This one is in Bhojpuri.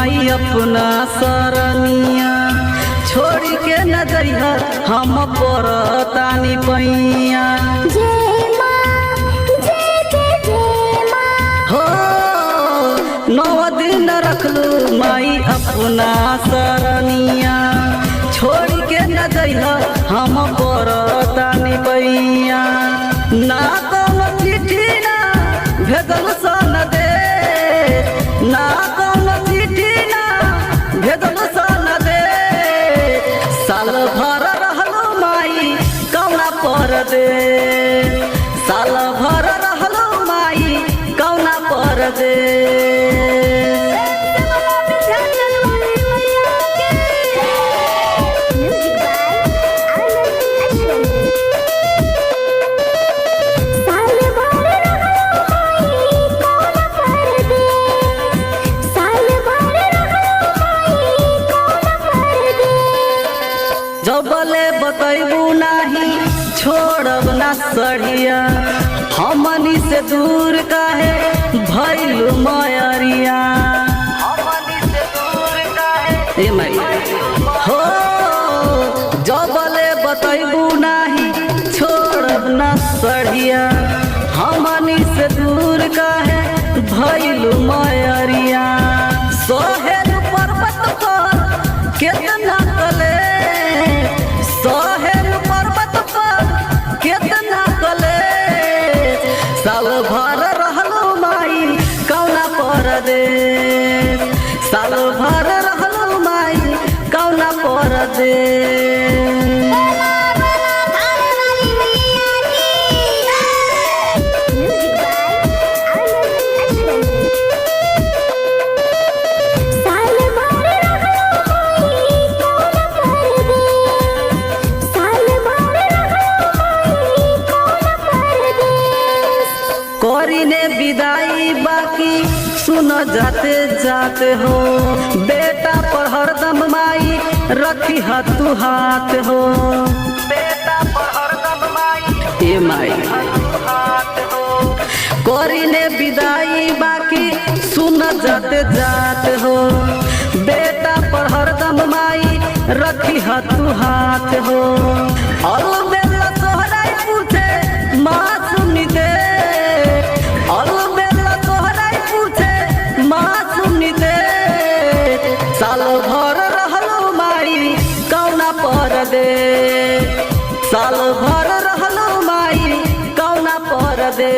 माई अपना सरनिया छोड़ के न जइहा हम परतानी पैया हो 9 दिन रखलू माई अपना सरनिया छोड़ के न जइहा हम परतानी पैया ना कौनो चिट्ठी ना भेजल सन दे ना कौनो चिट्ठी ना भेजल सन दे साल भर रहलो माई कौना पर दे साल भर रहलो माई कौना पर दे जबले बतैबू नाही छोड़ब ना सड़िया हमनी से दूर काहे भइलू मयरिया हमनी से दूर काहे ए माई हो जबले बतैबू नाही छोड़ब ना सड़िया हमनी से दूर काहे भइलू मयरिया सोहेल पर्वत पर केतना कले सोहेल पर्वत पर केतना कले साल भर रहलो माई कौना पर दे साल भर रहलो माई कौना पर दे करीने विदाई बाकी सुन जाते जाते हो बेटा पर हरदम माई रखी तू हाथ हो बेटा पर हरदम माई ए माई करीने विदाई बाकी सुन जाते जाते हो बेटा पर हरदम माई रखी तू हाथ हो और बेला तोहराई पूछे माँ सुनी दे और बेला तोहराई पूछे माँ सुनी दे साल भर रहलो माई कौना पर दे साल भर रहलो माई कौना पर दे।